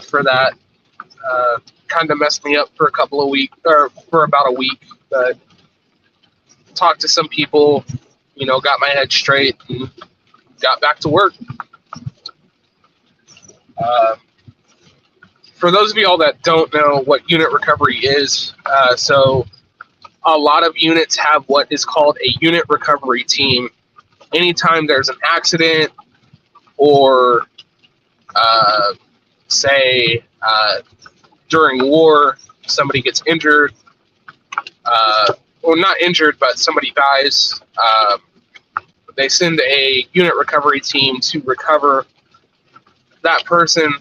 for that. Kind of messed me up for a couple of weeks, or for about a week. But talked to some people, got my head straight and got back to work. For those of y'all that don't know what unit recovery is, so a lot of units have what is called a unit recovery team. Anytime there's an accident or, say, during war, somebody gets injured, or not injured, but somebody dies, they send a unit recovery team to recover that person,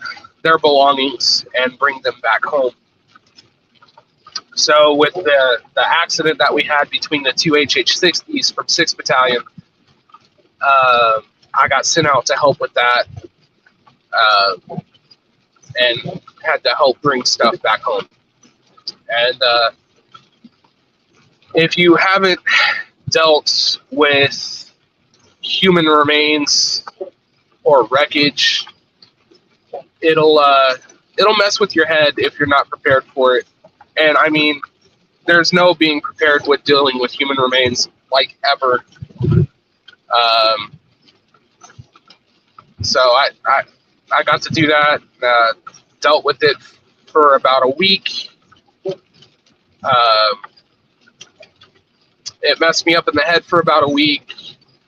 their belongings, and bring them back home. So with the accident that we had between the two HH-60s from 6th Battalion, I got sent out to help with that, and had to help bring stuff back home. And if you haven't dealt with human remains or wreckage, it'll mess with your head if you're not prepared for it. And I mean, there's no being prepared with dealing with human remains, like, ever. So I got to do that. Dealt with it for about a week. It messed me up in the head for about a week.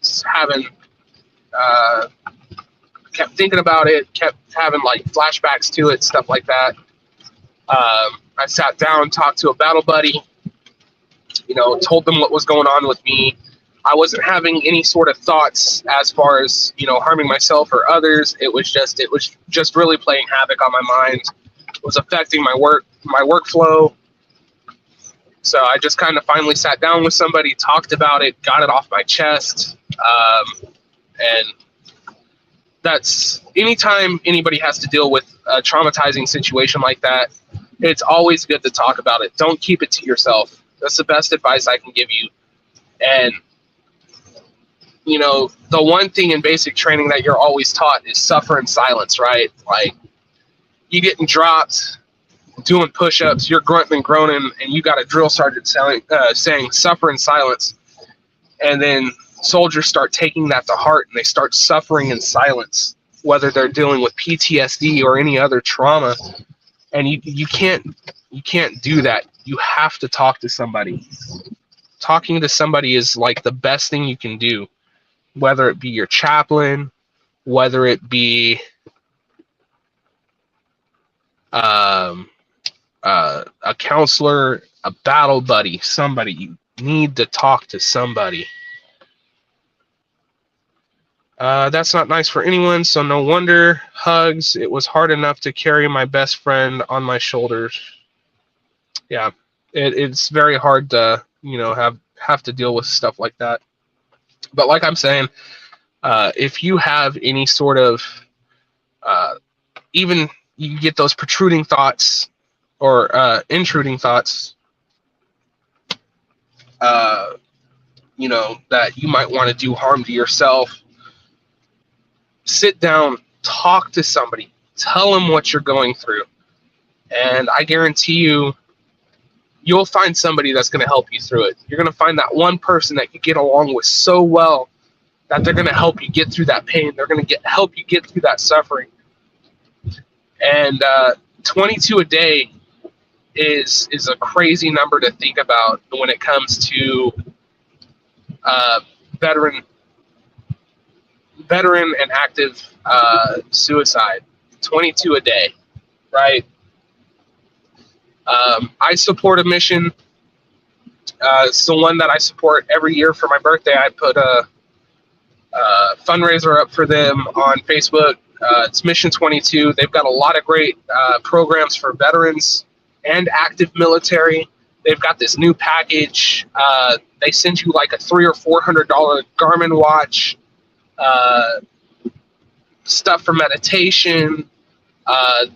Just kept thinking about it, kept having like flashbacks to it, stuff like that. I sat down, talked to a battle buddy, told them what was going on with me. I wasn't having any sort of thoughts as far as, harming myself or others. It was just really playing havoc on my mind. It was affecting my workflow. So I just kind of finally sat down with somebody, talked about it, got it off my chest. And that's, anytime anybody has to deal with a traumatizing situation like that, it's always good to talk about it. Don't keep it to yourself. That's the best advice I can give you. And, you know, the one thing in basic training that you're always taught is suffer in silence, right? Like, you getting dropped, doing push-ups, you're grunting and groaning, and you got a drill sergeant saying suffer in silence. And then soldiers start taking that to heart, and they start suffering in silence, whether they're dealing with PTSD or any other trauma. And you can't do that. You have to talk to somebody. Talking to somebody is like the best thing you can do, whether it be your chaplain, whether it be a counselor, a battle buddy, somebody. You need to talk to somebody. That's not nice for anyone, so no wonder. Hugs. It was hard enough to carry my best friend on my shoulders. Yeah, it's very hard to, you know, have to deal with stuff like that. But like I'm saying, if you have any sort of, even you get those protruding thoughts or intruding thoughts, you know, that you might want to do harm to yourself, sit down, talk to somebody, tell them what you're going through, and I guarantee you, you'll find somebody that's going to help you through it. You're going to find that one person that you get along with so well that they're going to help you get through that pain. They're going to help you get through that suffering. And 22 a day is a crazy number to think about when it comes to veteran and active suicide. 22 a day, right? I support a mission. It's the one that I support every year for my birthday. I put a fundraiser up for them on Facebook. It's Mission 22. They've got a lot of great programs for veterans and active military. They've got this new package. They send you like a $300 or $400 Garmin watch, stuff for meditation.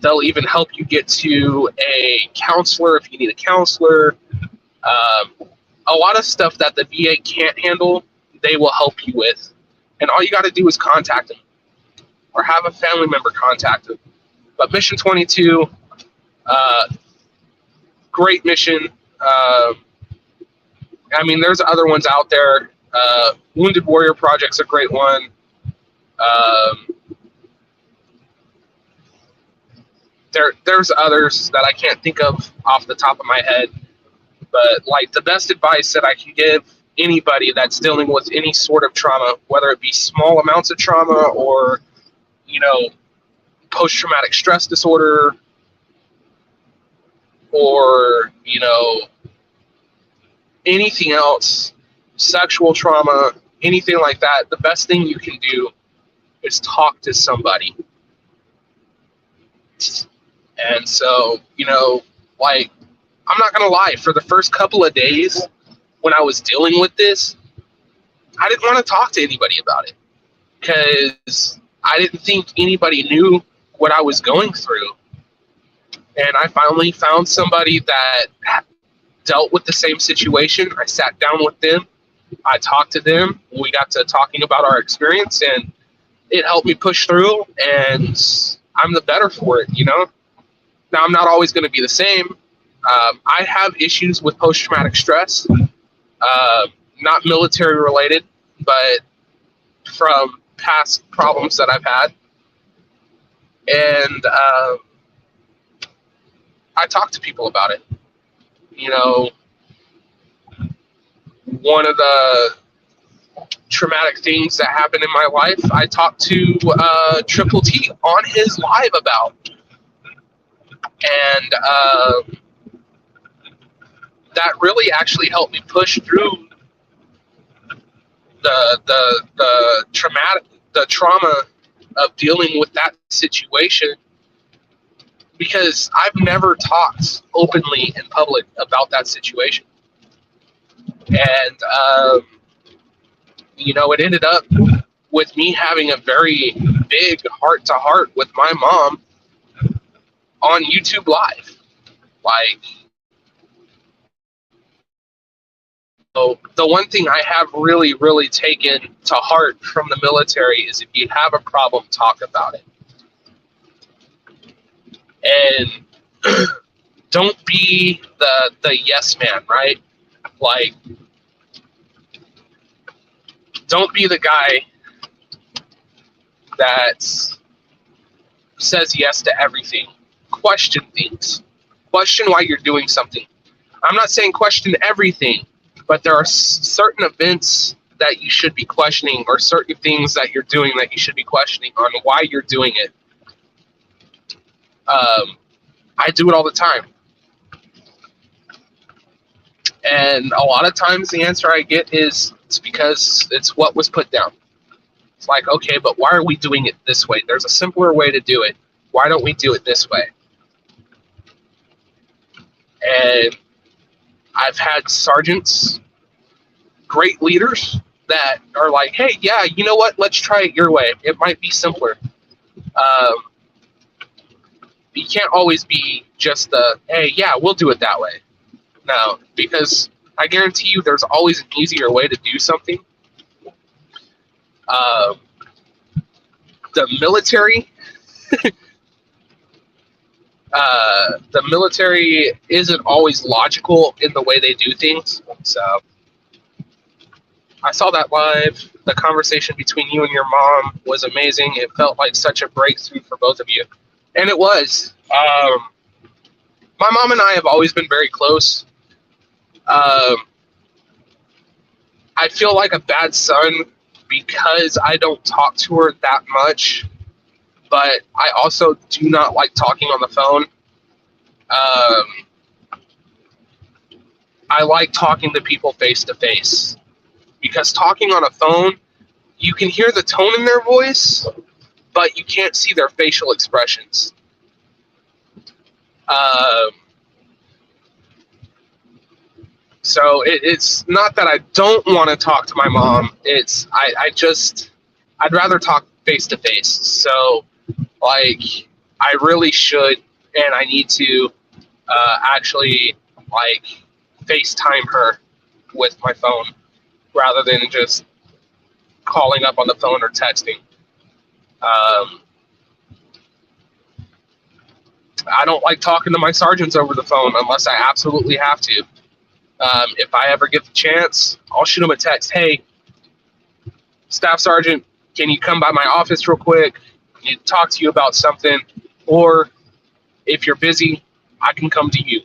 They'll even help you get to a counselor if you need a counselor. A lot of stuff that the VA can't handle, they will help you with. And all you got to do is contact them or have a family member contact them. But Mission 22, great mission. I mean, there's other ones out there. Wounded Warrior Project's a great one. There's others that I can't think of off the top of my head. But like the best advice that I can give anybody that's dealing with any sort of trauma, whether it be small amounts of trauma or, you know, post-traumatic stress disorder or, you know, anything else, sexual trauma, anything like that, the best thing you can do is talk to somebody. And so, you know, like, I'm not going to lie, for the first couple of days when I was dealing with this, I didn't want to talk to anybody about it because I didn't think anybody knew what I was going through. And I finally found somebody that dealt with the same situation. I sat down with them. I talked to them. We got to talking about our experience, and it helped me push through, and I'm the better for it, you know? Now, I'm not always going to be the same. I have issues with post-traumatic stress, not military related, but from past problems that I've had. And I talk to people about it. You know, one of the traumatic things that happened in my life, I talked to Triple T on his live about. And that really actually helped me push through the trauma of dealing with that situation, because I've never talked openly in public about that situation. And you know, it ended up with me having a very big heart-to-heart with my mom on YouTube Live. Like, the one thing I have really, really taken to heart from the military is if you have a problem, talk about it. And don't be the yes man, right? Like, don't be the guy that says yes to everything. Question things. Question why you're doing something. I'm not saying question everything, but there are certain events that you should be questioning, or certain things that you're doing that you should be questioning on why you're doing it. I do it all the time. And a lot of times the answer I get is it's because it's what was put down. It's like, okay, but why are we doing it this way? There's a simpler way to do it. Why don't we do it this way? And I've had sergeants, great leaders, that are like, hey, yeah, you know what? Let's try it your way. It might be simpler. You can't always be just the, hey, yeah, we'll do it that way. No, because I guarantee you there's always an easier way to do something. The military, the military isn't always logical in the way they do things. So I saw that live. The conversation between you and your mom was amazing. It felt like such a breakthrough for both of you. And it was. My mom and I have always been very close. I feel like a bad son because I don't talk to her that much, but I also do not like talking on the phone. I like talking to people face to face, because talking on a phone, you can hear the tone in their voice, but you can't see their facial expressions. So it's not that I don't want to talk to my mom. It's I'd rather talk face to face. So like I really should, and I need to actually like FaceTime her with my phone rather than just calling up on the phone or texting. I don't like talking to my sergeants over the phone unless I absolutely have to. If I ever get the chance, I'll shoot them a text. Hey, Staff Sergeant, can you come by my office real quick? I need to talk to you about something. Or if you're busy, I can come to you.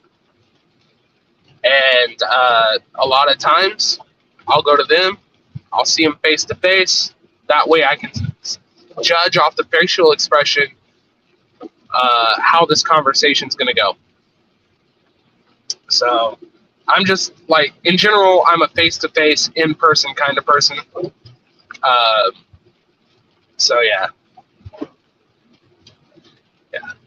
And a lot of times, I'll go to them. I'll see them face to face. That way I can judge off the facial expression how this conversation's going to go. So I'm just like, in general, I'm a face-to-face, in-person kind of person. So yeah,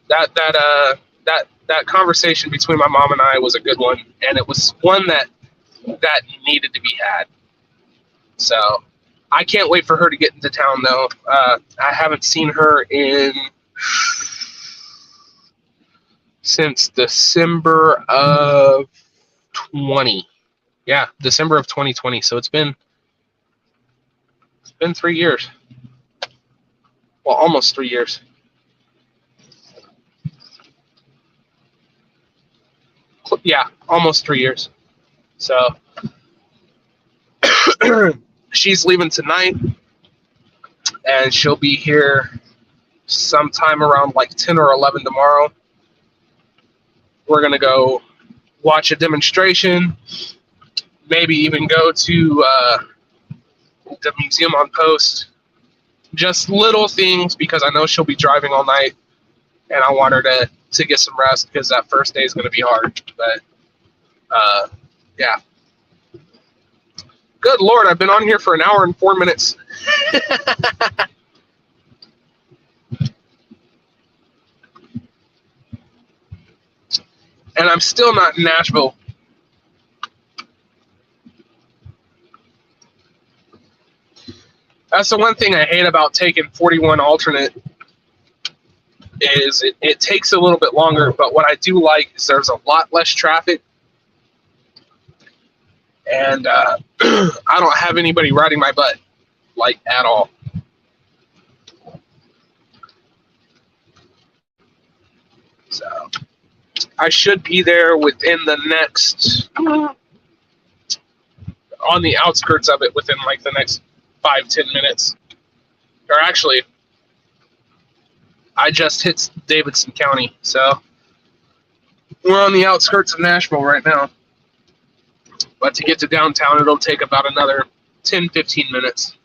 that conversation between my mom and I was a good one, and it was one that needed to be had. So I can't wait for her to get into town, though. I haven't seen her since December of 20. Yeah, December of 2020. So it's been 3 years. Well, almost 3 years. Yeah, almost 3 years. So she's leaving tonight, and she'll be here sometime around like 10 or 11 tomorrow. We're going to go watch a demonstration, maybe even go to the museum on post. Just little things, because I know she'll be driving all night, and I want her to get some rest, because that first day is going to be hard. But yeah. Good Lord, I've been on here for an hour and 4 minutes. And I'm still not in Nashville. That's the one thing I hate about taking 41 alternate, is it takes a little bit longer, but what I do like is there's a lot less traffic. and I don't have anybody riding my butt, like, at all. So I should be there within the next, on the outskirts of it, within like the next 5-10 minutes. Or actually, I just hit Davidson County, so we're on the outskirts of Nashville right now. But to get to downtown, it'll take about another 10-15 minutes.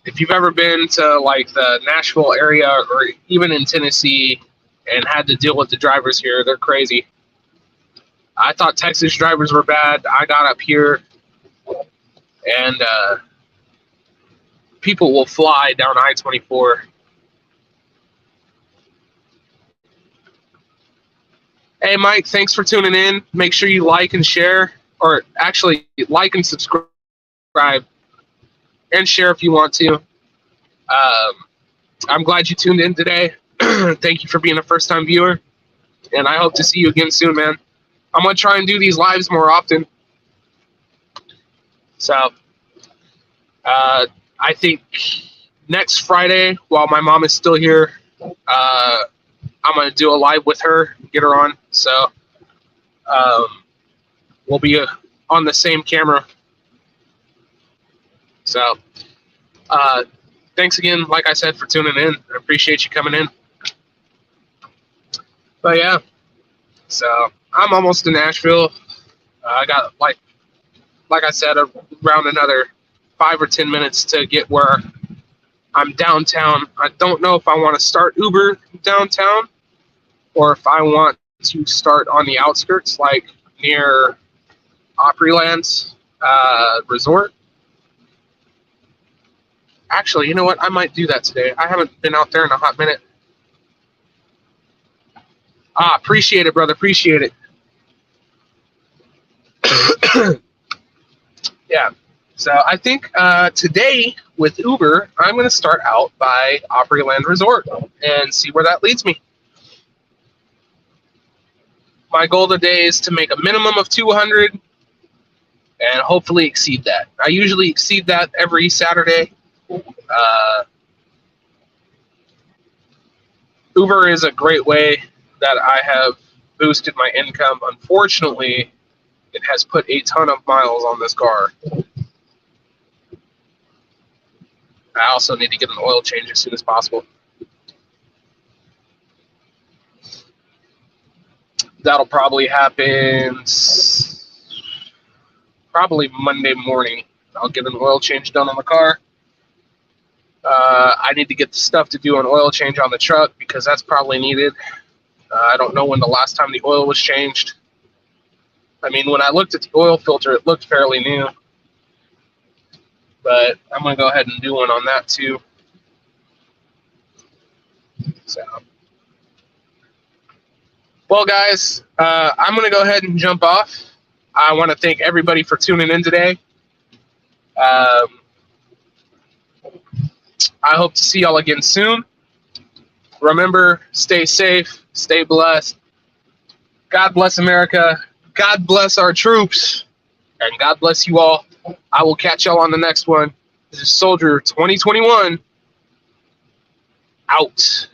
If you've ever been to like the Nashville area or even in Tennessee and had to deal with the drivers here, they're crazy. I thought Texas drivers were bad. I got up here and people will fly down I-24. Hey, Mike, thanks for tuning in. Make sure you like and share, or actually like and subscribe, and share if you want to. I'm glad you tuned in today. Thank you for being a first-time viewer, and I hope to see you again soon, man. I'm going to try and do these lives more often. So, I think next Friday, while my mom is still here, I'm going to do a live with her, get her on. So, we'll be on the same camera. So, thanks again, like I said, for tuning in. I appreciate you coming in. But yeah, so I'm almost in Nashville. I got, like I said, around another 5 or 10 minutes to get where I'm downtown. I don't know if I want to start Uber downtown or if I want to start on the outskirts, like near Opryland Resort. Actually, you know what? I might do that today. I haven't been out there in a hot minute. Appreciate it, brother. Appreciate it. Yeah. So I think today with Uber, I'm going to start out by Opryland Resort and see where that leads me. My goal today is to make a minimum of 200 and hopefully exceed that. I usually exceed that every Saturday. Uber is a great way that I have boosted my income. Unfortunately, it has put a ton of miles on this car. I also need to get an oil change as soon as possible. That'll probably happen probably Monday morning. I'll get an oil change done on the car. I need to get the stuff to do an oil change on the truck because that's probably needed. I don't know when the last time the oil was changed. I mean, when I looked at the oil filter, it looked fairly new. But I'm going to go ahead and do one on that too. So, well, guys, I'm going to go ahead and jump off. I want to thank everybody for tuning in today. I hope to see y'all again soon. Remember, stay safe, stay blessed. God bless America. God bless our troops. And God bless you all. I will catch y'all on the next one. This is Soldier 2021. Out.